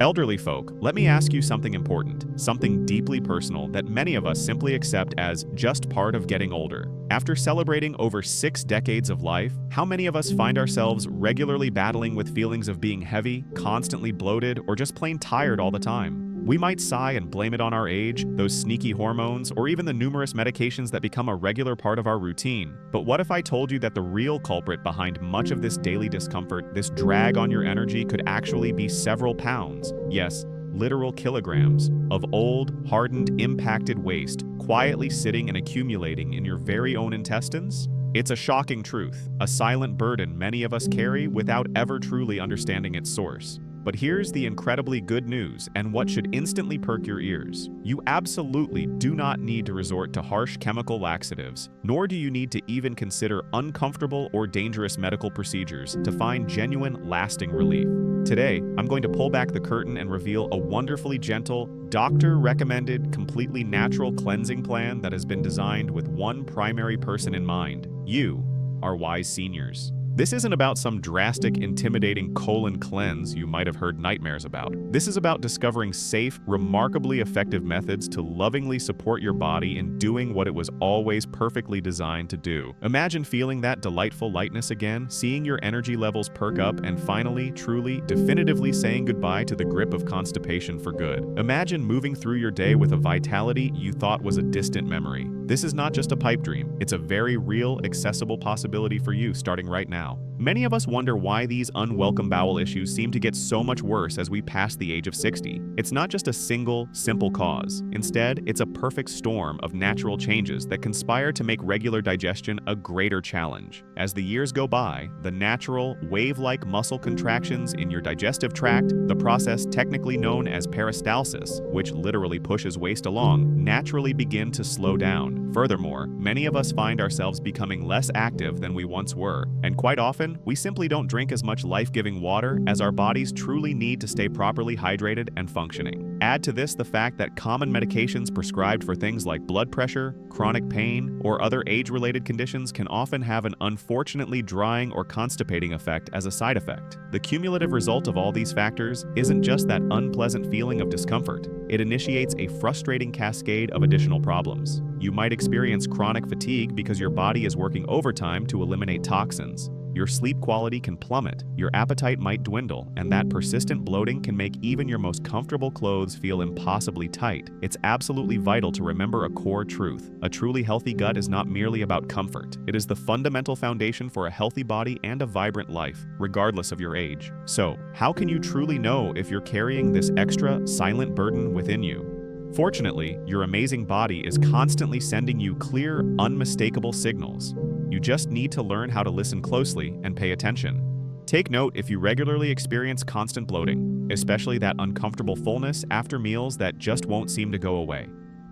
Elderly folk, let me ask you something important, something deeply personal that many of us simply accept as just part of getting older. After celebrating over 6 decades of life, how many of us find ourselves regularly battling with feelings of being heavy, constantly bloated, or just plain tired all the time? We might sigh and blame it on our age, those sneaky hormones, or even the numerous medications that become a regular part of our routine. But what if I told you that the real culprit behind much of this daily discomfort, this drag on your energy, could actually be several pounds, yes, literal kilograms, of old, hardened, impacted waste, quietly sitting and accumulating in your very own intestines? It's a shocking truth, a silent burden many of us carry without ever truly understanding its source. But here's the incredibly good news, and what should instantly perk your ears. You absolutely do not need to resort to harsh chemical laxatives, nor do you need to even consider uncomfortable or dangerous medical procedures to find genuine, lasting relief. Today, I'm going to pull back the curtain and reveal a wonderfully gentle, doctor-recommended, completely natural cleansing plan that has been designed with one primary person in mind: you, our wise seniors. This isn't about some drastic, intimidating colon cleanse you might have heard nightmares about. This is about discovering safe, remarkably effective methods to lovingly support your body in doing what it was always perfectly designed to do. Imagine feeling that delightful lightness again, seeing your energy levels perk up, and finally, truly, definitively saying goodbye to the grip of constipation for good. Imagine moving through your day with a vitality you thought was a distant memory. This is not just a pipe dream, it's a very real, accessible possibility for you starting right now. Many of us wonder why these unwelcome bowel issues seem to get so much worse as we pass the age of 60. It's not just a single, simple cause. Instead, it's a perfect storm of natural changes that conspire to make regular digestion a greater challenge. As the years go by, the natural, wave-like muscle contractions in your digestive tract, the process technically known as peristalsis, which literally pushes waste along, naturally begin to slow down. Furthermore, many of us find ourselves becoming less active than we once were, and quite often, we simply don't drink as much life-giving water as our bodies truly need to stay properly hydrated and functioning. Add to this the fact that common medications prescribed for things like blood pressure, chronic pain, or other age-related conditions can often have an unfortunately drying or constipating effect as a side effect. The cumulative result of all these factors isn't just that unpleasant feeling of discomfort. It initiates a frustrating cascade of additional problems. You might experience chronic fatigue because your body is working overtime to eliminate toxins. Your sleep quality can plummet, your appetite might dwindle, and that persistent bloating can make even your most comfortable clothes feel impossibly tight. It's absolutely vital to remember a core truth. A truly healthy gut is not merely about comfort. It is the fundamental foundation for a healthy body and a vibrant life, regardless of your age. So, how can you truly know if you're carrying this extra, silent burden within you? Fortunately, your amazing body is constantly sending you clear, unmistakable signals. You just need to learn how to listen closely and pay attention. Take note if you regularly experience constant bloating, especially that uncomfortable fullness after meals that just won't seem to go away.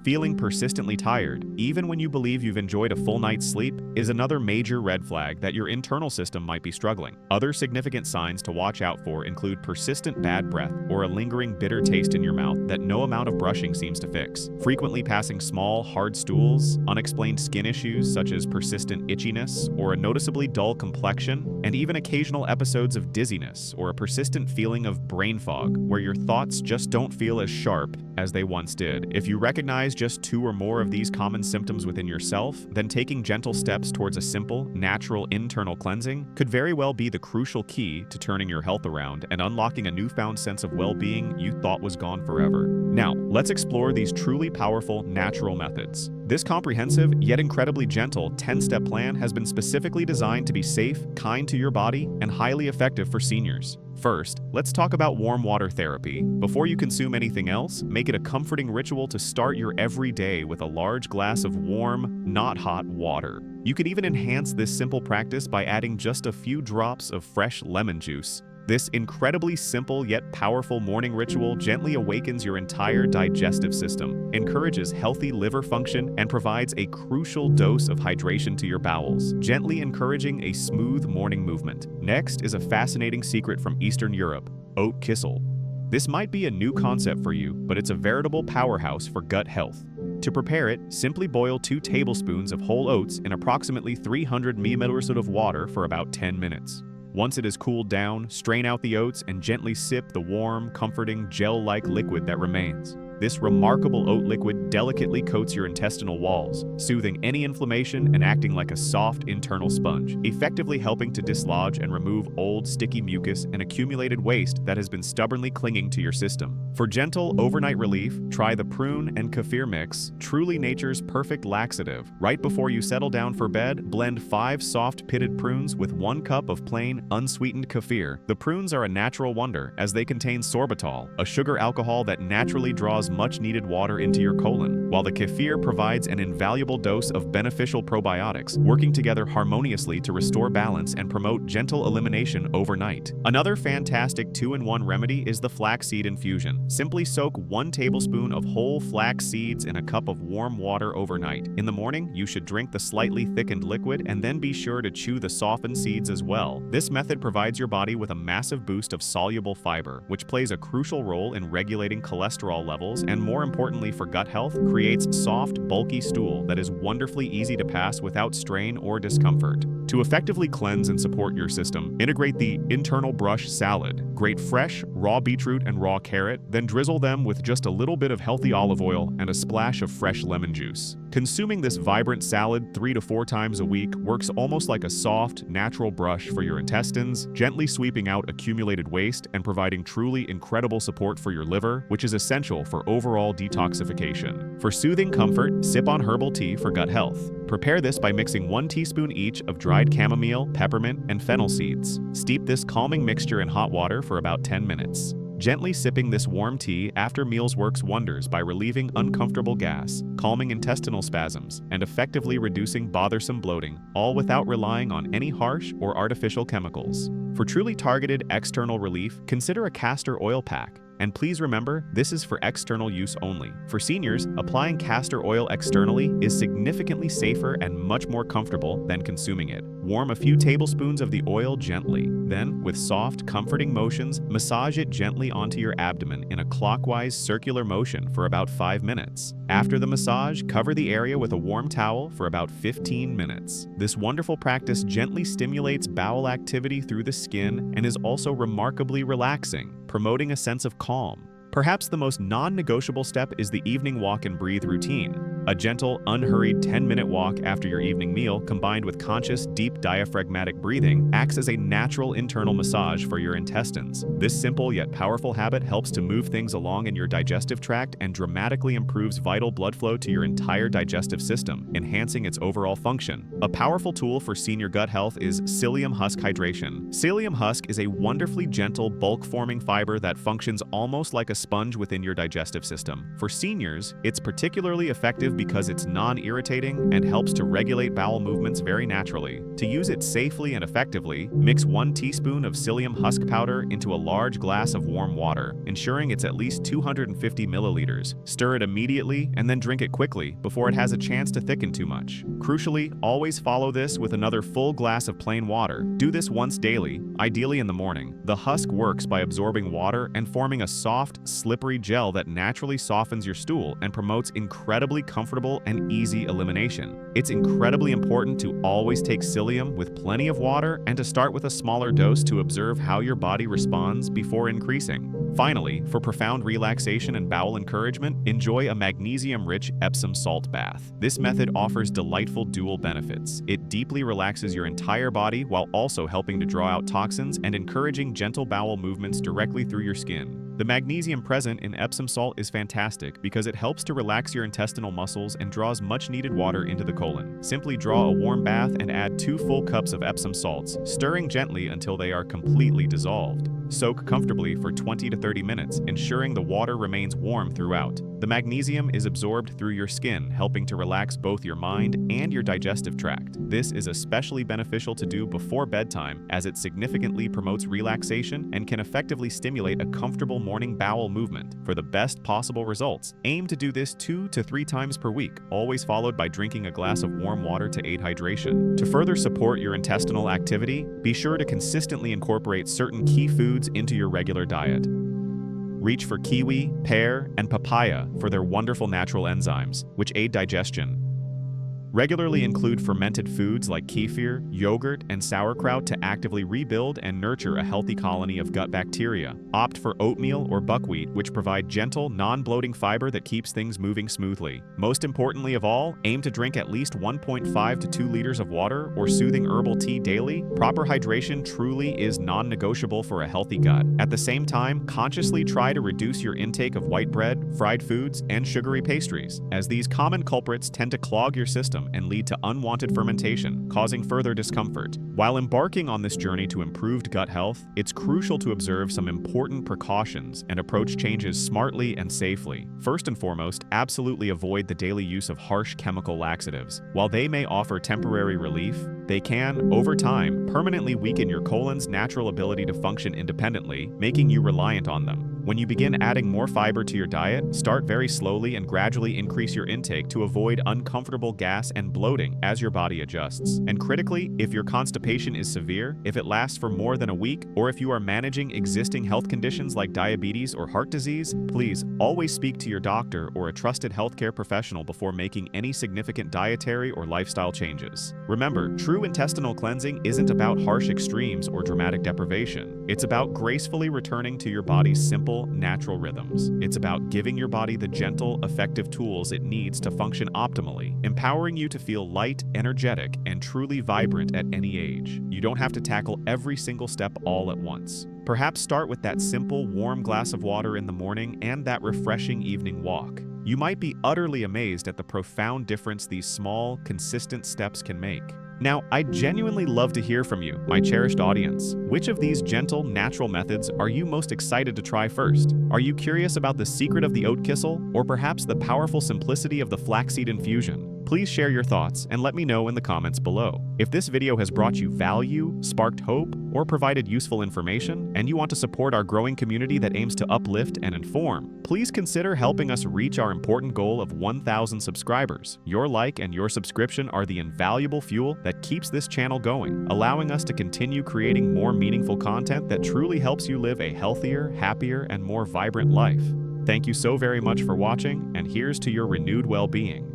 Feeling persistently tired, even when you believe you've enjoyed a full night's sleep, is another major red flag that your internal system might be struggling. Other significant signs to watch out for include persistent bad breath or a lingering bitter taste in your mouth that no amount of brushing seems to fix, frequently passing small, hard stools, unexplained skin issues such as persistent itchiness or a noticeably dull complexion, and even occasional episodes of dizziness or a persistent feeling of brain fog where your thoughts just don't feel as sharp as they once did. If you recognize just 2 or more of these common symptoms within yourself, then taking gentle steps towards a simple, natural internal cleansing could very well be the crucial key to turning your health around and unlocking a newfound sense of well-being you thought was gone forever. Now, let's explore these truly powerful, natural methods. This comprehensive, yet incredibly gentle 10-step plan has been specifically designed to be safe, kind to your body, and highly effective for seniors. First, let's talk about warm water therapy. Before you consume anything else, make it a comforting ritual to start your every day with a large glass of warm, not hot water. You can even enhance this simple practice by adding just a few drops of fresh lemon juice. This incredibly simple yet powerful morning ritual gently awakens your entire digestive system, encourages healthy liver function, and provides a crucial dose of hydration to your bowels, gently encouraging a smooth morning movement. Next is a fascinating secret from Eastern Europe: oat kissel. This might be a new concept for you, but it's a veritable powerhouse for gut health. To prepare it, simply boil 2 tablespoons of whole oats in approximately 300 milliliters of water for about 10 minutes. Once it has cooled down, strain out the oats and gently sip the warm, comforting, gel-like liquid that remains. This remarkable oat liquid delicately coats your intestinal walls, soothing any inflammation and acting like a soft internal sponge, effectively helping to dislodge and remove old, sticky mucus and accumulated waste that has been stubbornly clinging to your system. For gentle, overnight relief, try the prune and kefir mix, truly nature's perfect laxative. Right before you settle down for bed, blend 5 soft pitted prunes with 1 cup of plain, unsweetened kefir. The prunes are a natural wonder, as they contain sorbitol, a sugar alcohol that naturally draws much-needed water into your colon, while the kefir provides an invaluable dose of beneficial probiotics, working together harmoniously to restore balance and promote gentle elimination overnight. Another fantastic 2-in-1 remedy is the flaxseed infusion. Simply soak 1 tablespoon of whole flax seeds in a cup of warm water overnight. In the morning, you should drink the slightly thickened liquid and then be sure to chew the softened seeds as well. This method provides your body with a massive boost of soluble fiber, which plays a crucial role in regulating cholesterol levels and, more importantly for gut health, creates soft, bulky stool that is wonderfully easy to pass without strain or discomfort. To effectively cleanse and support your system, integrate the internal brush salad. Grate fresh, raw beetroot and raw carrot, then drizzle them with just a little bit of healthy olive oil and a splash of fresh lemon juice. Consuming this vibrant salad 3 to 4 times a week works almost like a soft, natural brush for your intestines, gently sweeping out accumulated waste and providing truly incredible support for your liver, which is essential for overall detoxification. For soothing comfort, sip on herbal tea for gut health. Prepare this by mixing 1 teaspoon each of dried chamomile, peppermint, and fennel seeds. Steep this calming mixture in hot water for about 10 minutes. Gently sipping this warm tea after meals works wonders by relieving uncomfortable gas, calming intestinal spasms, and effectively reducing bothersome bloating, all without relying on any harsh or artificial chemicals. For truly targeted external relief, consider a castor oil pack. And please remember, this is for external use only. For seniors, applying castor oil externally is significantly safer and much more comfortable than consuming it. Warm a few tablespoons of the oil gently. Then, with soft, comforting motions, massage it gently onto your abdomen in a clockwise, circular motion for about 5 minutes. After the massage, cover the area with a warm towel for about 15 minutes. This wonderful practice gently stimulates bowel activity through the skin and is also remarkably relaxing, promoting a sense of calm. Perhaps the most non-negotiable step is the evening walk and breathe routine. A gentle, unhurried 10-minute walk after your evening meal, combined with conscious, deep diaphragmatic breathing, acts as a natural internal massage for your intestines. This simple yet powerful habit helps to move things along in your digestive tract and dramatically improves vital blood flow to your entire digestive system, enhancing its overall function. A powerful tool for senior gut health is psyllium husk hydration. Psyllium husk is a wonderfully gentle, bulk-forming fiber that functions almost like a sponge within your digestive system. For seniors, it's particularly effective because it's non-irritating and helps to regulate bowel movements very naturally. To use it safely and effectively, mix 1 teaspoon of psyllium husk powder into a large glass of warm water, ensuring it's at least 250 milliliters. Stir it immediately and then drink it quickly before it has a chance to thicken too much. Crucially, always follow this with another full glass of plain water. Do this once daily, ideally in the morning. The husk works by absorbing water and forming a soft, slippery gel that naturally softens your stool and promotes incredibly comfortable and easy elimination. It's incredibly important to always take psyllium with plenty of water and to start with a smaller dose to observe how your body responds before increasing. Finally, for profound relaxation and bowel encouragement, enjoy a magnesium-rich Epsom salt bath. This method offers delightful dual benefits. It deeply relaxes your entire body while also helping to draw out toxins and encouraging gentle bowel movements directly through your skin. The magnesium present in Epsom salt is fantastic because it helps to relax your intestinal muscles and draws much-needed water into the colon. Simply draw a warm bath and add 2 full cups of Epsom salts, stirring gently until they are completely dissolved. Soak comfortably for 20 to 30 minutes, ensuring the water remains warm throughout. The magnesium is absorbed through your skin, helping to relax both your mind and your digestive tract. This is especially beneficial to do before bedtime, as it significantly promotes relaxation and can effectively stimulate a comfortable morning bowel movement. For the best possible results, aim to do this 2 to 3 times per week, always followed by drinking a glass of warm water to aid hydration. To further support your intestinal activity, be sure to consistently incorporate certain key foods into your regular diet. Reach for kiwi, pear, and papaya for their wonderful natural enzymes, which aid digestion. Regularly include fermented foods like kefir, yogurt, and sauerkraut to actively rebuild and nurture a healthy colony of gut bacteria. Opt for oatmeal or buckwheat, which provide gentle, non-bloating fiber that keeps things moving smoothly. Most importantly of all, aim to drink at least 1.5 to 2 liters of water or soothing herbal tea daily. Proper hydration truly is non-negotiable for a healthy gut. At the same time, consciously try to reduce your intake of white bread, fried foods, and sugary pastries, as these common culprits tend to clog your system and lead to unwanted fermentation, causing further discomfort. While embarking on this journey to improved gut health, it's crucial to observe some important precautions and approach changes smartly and safely. First and foremost, absolutely avoid the daily use of harsh chemical laxatives. While they may offer temporary relief, they can, over time, permanently weaken your colon's natural ability to function independently, making you reliant on them. When you begin adding more fiber to your diet, start very slowly and gradually increase your intake to avoid uncomfortable gas and bloating as your body adjusts. And critically, if your constipation is severe, if it lasts for more than a week, or if you are managing existing health conditions like diabetes or heart disease, please always speak to your doctor or a trusted healthcare professional before making any significant dietary or lifestyle changes. Remember, true intestinal cleansing isn't about harsh extremes or dramatic deprivation. It's about gracefully returning to your body's simple, natural rhythms. It's about giving your body the gentle, effective tools it needs to function optimally, empowering you to feel light, energetic, and truly vibrant at any age. You don't have to tackle every single step all at once. Perhaps start with that simple, warm glass of water in the morning and that refreshing evening walk. You might be utterly amazed at the profound difference these small, consistent steps can make. Now, I'd genuinely love to hear from you, my cherished audience. Which of these gentle, natural methods are you most excited to try first? Are you curious about the secret of the oat kissel, or perhaps the powerful simplicity of the flaxseed infusion? Please share your thoughts and let me know in the comments below. If this video has brought you value, sparked hope, or provided useful information, and you want to support our growing community that aims to uplift and inform, please consider helping us reach our important goal of 1,000 subscribers. Your like and your subscription are the invaluable fuel that keeps this channel going, allowing us to continue creating more meaningful content that truly helps you live a healthier, happier, and more vibrant life. Thank you so very much for watching, and here's to your renewed well-being.